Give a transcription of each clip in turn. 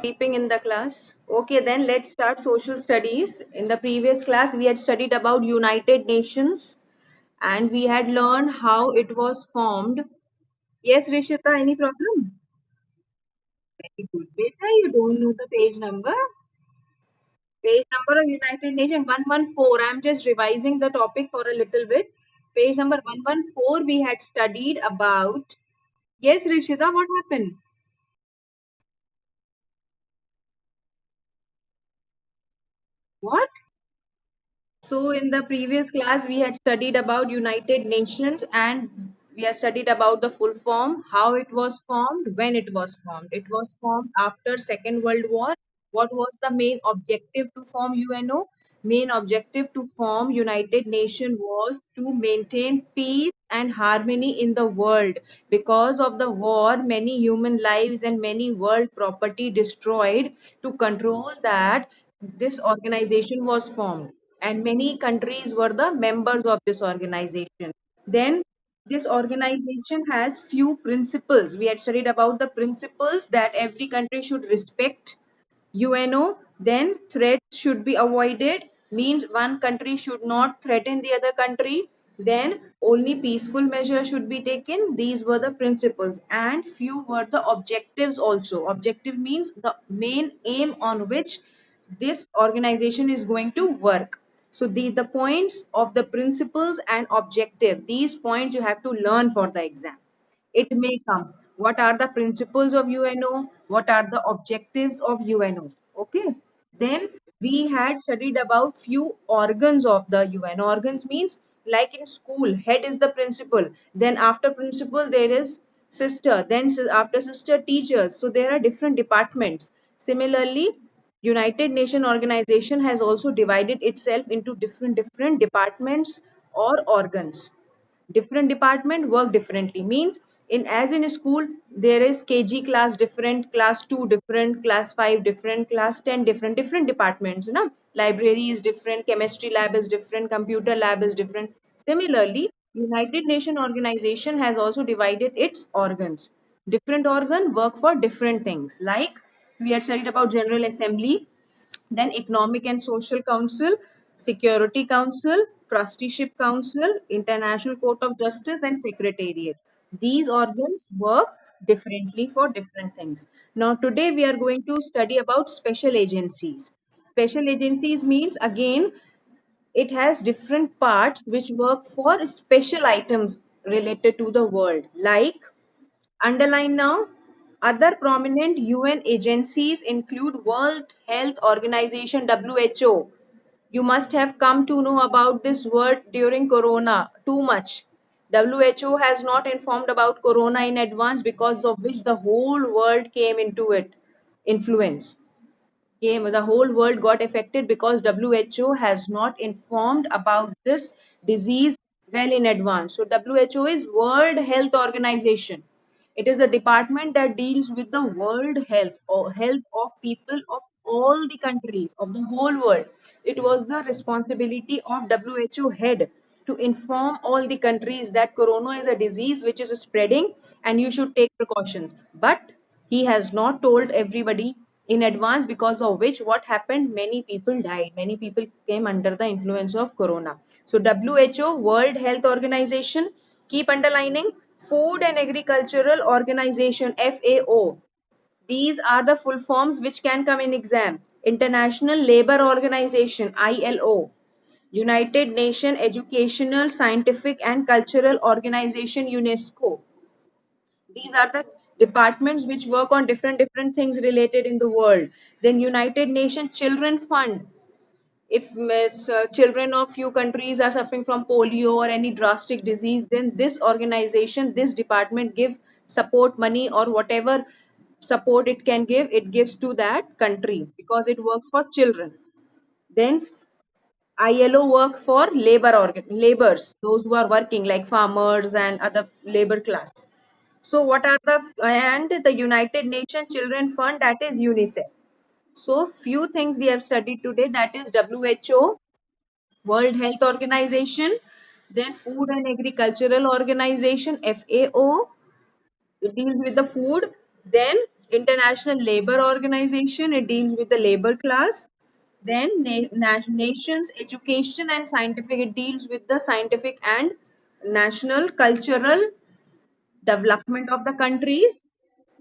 Sleeping in the class. Okay, then let's start social studies. In the previous class, we had studied about United Nations and we had learned how it was formed. Yes, Rishita, any problem? Very good. Beta, you don't know the page number? Page number of United Nations 114. I'm just revising the topic for a little bit. Page number 114, we had studied about. Yes, Rishita, what happened? What? So in the previous class, we had studied about United Nations and we have studied about the full form, how it was formed, when it was formed. It was formed after Second World War. What was the main objective to form UNO? Main objective to form United Nations was to maintain peace and harmony in the world. Because of the war, many human lives and many world property destroyed. To control that, this organization was formed and many countries were the members of this organization. Then this organization has few principles. We had studied about the principles that every country should respect UNO. Then threats should be avoided, means one country should not threaten the other country. Then only peaceful measures should be taken. These were the principles, and few were the objectives also. Objective means the main aim on which this organization is going to work. So the points of the principles and objective, these points you have to learn for the exam. It may come. What are the principles of UNO? What are the objectives of UNO? Okay. Then we had studied about few organs of the UN. Organs means like in school, head is the principal. Then after principal, there is sister. Then after sister, teachers. So there are different departments. Similarly, United Nation organization has also divided itself into different departments or organs. Different department work differently, means in as in school there is KG class different, class 2 different, class 5 different, class 10 different departments, na? Library is different, chemistry lab is different, computer lab is different. Similarly, United Nation organization has also divided its organs. Different organ work for different things, like we had studied about General Assembly, then Economic and Social Council, Security Council, Trusteeship Council, International Court of Justice, and Secretariat. These organs work differently for different things. Now, today we are going to study about special agencies. Special agencies means again it has different parts which work for special items related to the world, like underline now. Other prominent UN agencies include World Health Organization WHO. You must have come to know about this word during Corona too much. WHO has not informed about Corona in advance, because of which the whole world came into it influence. The whole world got affected because WHO has not informed about this disease well in advance. So WHO is World Health Organization. It is the department that deals with the world health or health of people of all the countries of the whole world. It was the responsibility of WHO head to inform all the countries that corona is a disease which is spreading and you should take precautions. But he has not told everybody in advance, because of which what happened, many people died, many people came under the influence of corona. So WHO, World Health Organization, keep underlining. Food and Agricultural Organization, FAO, these are the full forms which can come in exam. International Labour Organization, ILO, United Nations Educational, Scientific and Cultural Organization, UNESCO. These are the departments which work on different things related in the world. Then United Nations Children Fund. If children of few countries are suffering from polio or any drastic disease, then this organization, this department give support money or whatever support it can give, it gives to that country because it works for children. Then ILO work for laborers, those who are working like farmers and other labor class. So what are the and the United Nations Children Fund, that is UNICEF. So few things we have studied today, that is WHO, World Health Organization, then Food and Agricultural Organization, FAO, it deals with the food. Then International Labor Organization, it deals with the labor class. Then nations, education and scientific, it deals with the scientific and national cultural development of the countries,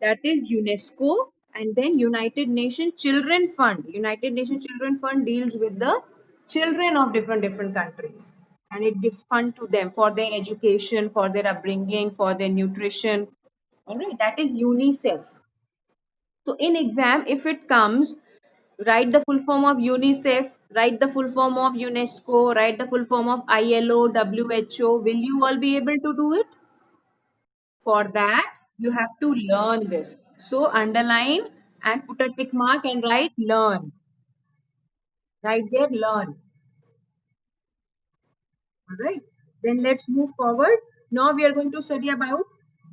that is UNESCO. And then United Nations Children Fund, United Nations Children Fund deals with the children of different countries, and it gives fund to them for their education, for their upbringing, for their nutrition. All right, that is UNICEF. So in exam, if it comes, write the full form of UNICEF, write the full form of UNESCO, write the full form of ILO, WHO. Will you all be able to do it? For that, you have to learn this. So underline and put a tick mark and write learn. Right there, learn. All right. Then let's move forward. Now we are going to study about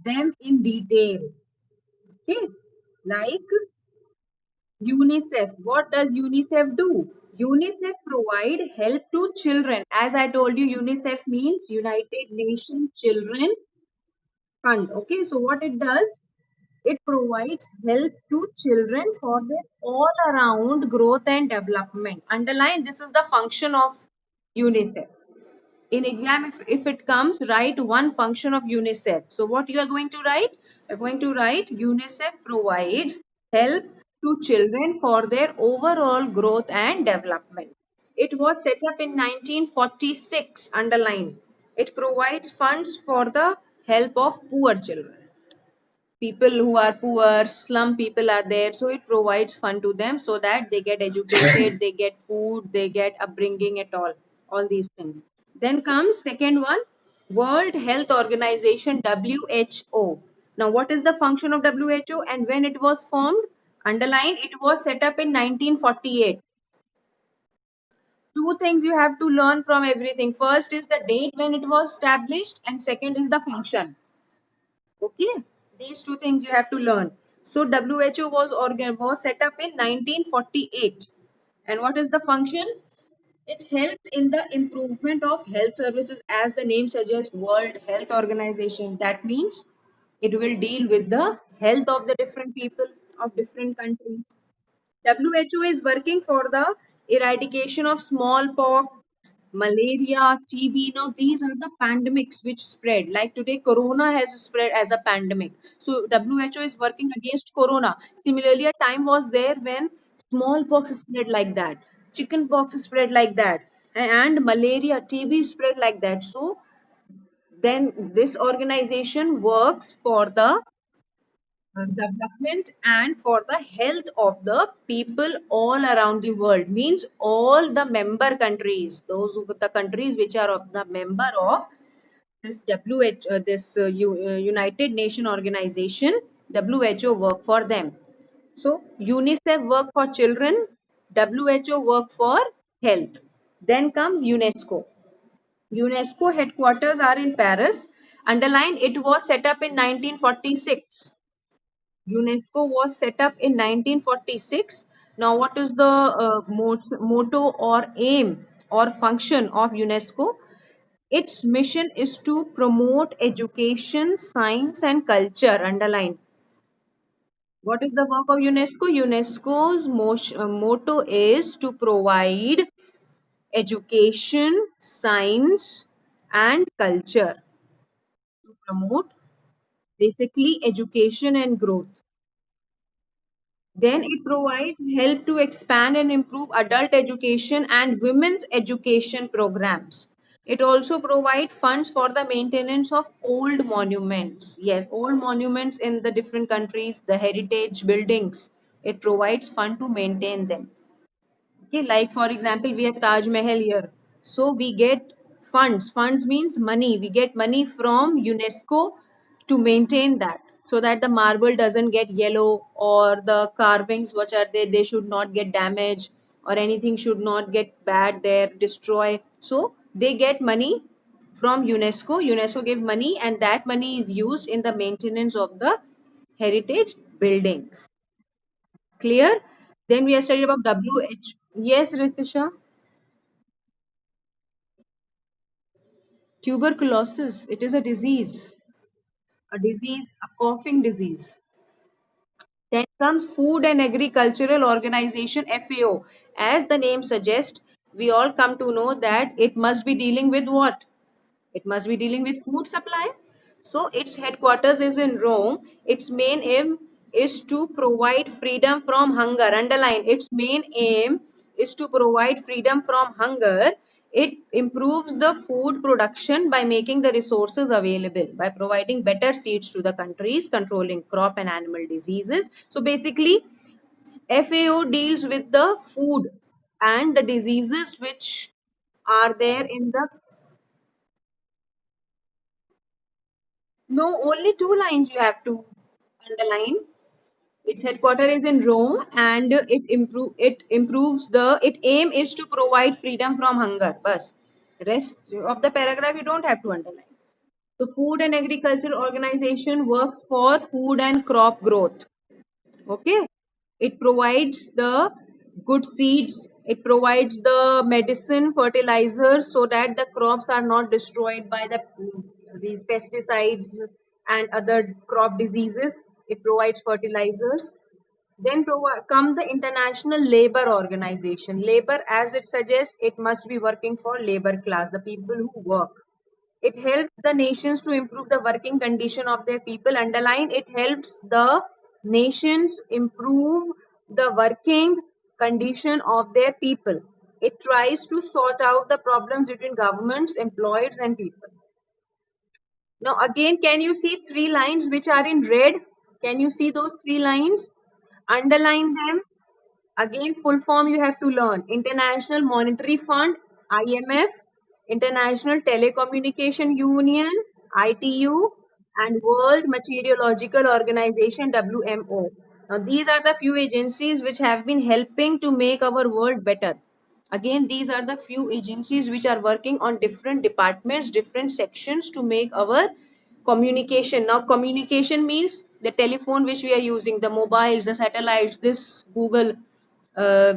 them in detail. Okay. Like UNICEF. What does UNICEF do? UNICEF provide help to children. As I told you, UNICEF means United Nations Children Fund. Okay. So what it does? It provides help to children for their all around growth and development. Underline, this is the function of UNICEF. In exam, if it comes, write one function of UNICEF. So what you are going to write? You're going to write UNICEF provides help to children for their overall growth and development. It was set up in 1946. Underline. It provides funds for the help of poor children. People who are poor, slum people are there, so it provides fund to them so that they get educated, they get food, they get upbringing at all these things. Then comes second one, World Health Organization, WHO. Now what is the function of WHO and when it was formed? Underline, it was set up in 1948. Two things you have to learn from everything. First is the date when it was established, and second is the function. Okay, these two things you have to learn. So WHO was set up in 1948, and what is the function? It helps in the improvement of health services, as the name suggests. World Health Organization. That means it will deal with the health of the different people of different countries. WHO is working for the eradication of smallpox, malaria, TB. Now, these are the pandemics which spread. Like today, Corona has spread as a pandemic. So, WHO is working against Corona. Similarly, a time was there when smallpox spread like that, chickenpox spread like that, and malaria, TB spread like that. So, then this organization works for the development and for the health of the people all around the world, means all the member countries, the countries which are of the member of this United Nation organization. WHO work for them. So UNICEF work for children, WHO work for health. Then comes UNESCO. UNESCO headquarters are in Paris. Underline, it was set up in 1946. UNESCO was set up in 1946. Now, what is the motto or aim or function of UNESCO? Its mission is to promote education, science, and culture. Underline. What is the work of UNESCO? UNESCO's motto is to provide education, science, and culture. To promote basically education and growth. Then it provides help to expand and improve adult education and women's education programs. It also provides funds for the maintenance of old monuments. Yes, old monuments in the different countries, the heritage buildings. It provides fund to maintain them. Okay, like for example, we have Taj Mahal here. So we get funds. Funds means money. We get money from UNESCO to maintain that, so that the marble doesn't get yellow, or the carvings which are there, they should not get damaged, or anything should not get bad there, destroy. So they get money from UNESCO. UNESCO gave money, and that money is used in the maintenance of the heritage buildings. Clear? Then we are studying about WH. Yes, Ritisha. Tuberculosis. It is a disease. A disease, a coughing disease. Then comes Food and Agricultural Organization, FAO. As the name suggests, we all come to know that it must be dealing with what? It must be dealing with food supply. So its headquarters is in Rome. Its main aim is to provide freedom from hunger. Underline, its main aim is to provide freedom from hunger. It improves the food production by making the resources available, by providing better seeds to the countries, controlling crop and animal diseases. So basically, FAO deals with the food and the diseases which are there in the. No, only two lines you have to underline. Its headquarters is in Rome, and it improves the it aim is to provide freedom from hunger. Bus. Rest of the paragraph you don't have to underline. The Food and Agriculture Organization works for food and crop growth. Okay, it provides the good seeds, it provides the medicine fertilizers so that the crops are not destroyed by these pesticides and other crop diseases. It provides fertilizers. Then come the International Labor Organization. Labor, as it suggests, it must be working for labor class, the people who work. It helps the nations to improve the working condition of their people. Underline, it helps the nations improve the working condition of their people. It tries to sort out the problems between governments, employers, and people. Now, again, can you see three lines which are in red? Can you see those three lines? Underline them. Again, full form you have to learn. International Monetary Fund, IMF, International Telecommunication Union, ITU, and World Meteorological Organization, WMO. Now, these are the few agencies which have been helping to make our world better. Again, these are the few agencies which are working on different departments, different sections to make our communication. Now, communication means the telephone which we are using, the mobiles, the satellites, this Google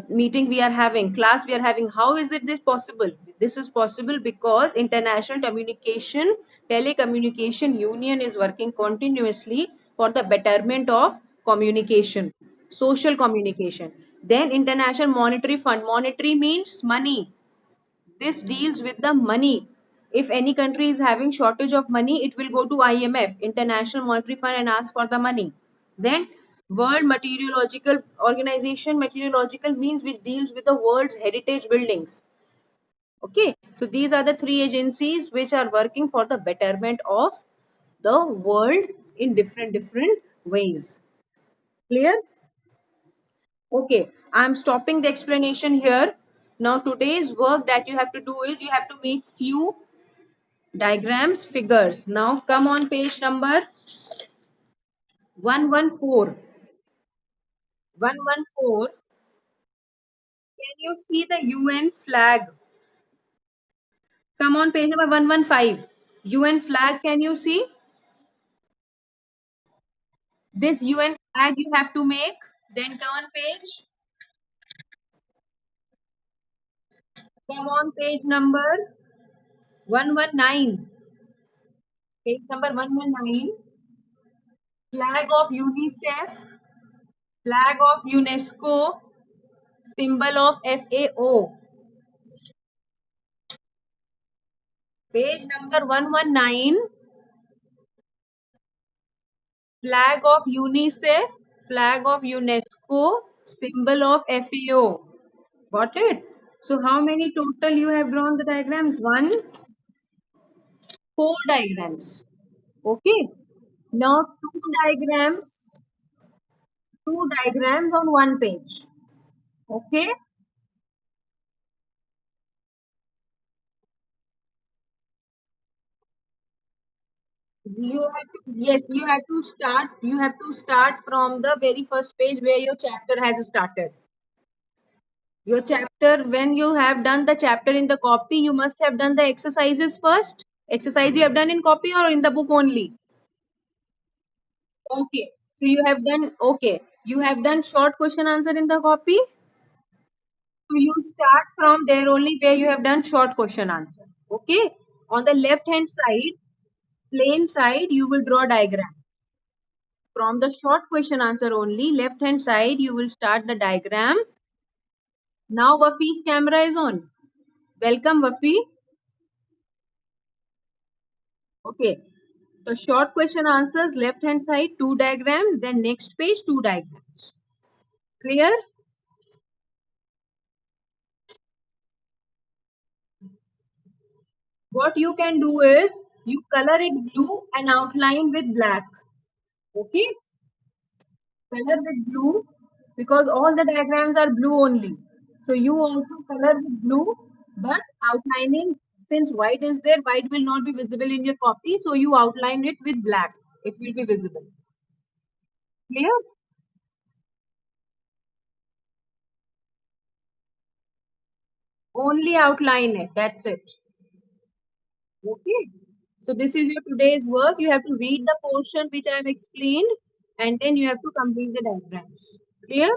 meeting we are having, class we are having. How is it this possible? This is possible because International Communication Telecommunication Union is working continuously for the betterment of communication, social communication. Then International Monetary Fund. Monetary means money. This deals with the money. If any country is having shortage of money, it will go to IMF, International Monetary Fund, and ask for the money. Then World Meteorological Organization. Meteorological means which deals with the world's heritage buildings. Okay, so these are the three agencies which are working for the betterment of the world in different ways. Clear? Okay, I'm stopping the explanation here. Now today's work that you have to do is you have to make few diagrams, figures. Now come on page number 114. 114. Can you see the UN flag? Come on page number 115. UN flag, can you see? This UN flag you have to make. Then turn page. Come on page number 119. Page number 119. Flag of UNICEF. Flag of UNESCO. Symbol of FAO. Page number 119. Flag of UNICEF, flag of UNESCO, symbol of FAO. Got it? So how many total you have drawn the diagrams? One, four diagrams. Okay. Now two diagrams on one page. Okay. You have to start from the very first page where your chapter has started. Your chapter, when you have done the chapter in the copy, you must have done the exercises first. Exercise you have done in copy or in the book only? Okay. So you have done, okay. You have done short question answer in the copy. So you start from there only where you have done short question answer. Okay. On the left hand side, plain side, you will draw diagram. From the short question answer only, left hand side, you will start the diagram. Now Wafi's camera is on. Welcome, Wafi. Okay. The short question answers, left hand side, two diagrams, then next page, two diagrams. Clear? What you can do is, you color it blue and outline with black. Okay? Color with blue because all the diagrams are blue only. So you also color with blue, but outlining, since white is there, white will not be visible in your copy. So you outline it with black. It will be visible. Clear? Only outline it. That's it. Okay. So this is your today's work. You have to read the portion which I have explained, and then you have to complete the diagrams. Clear?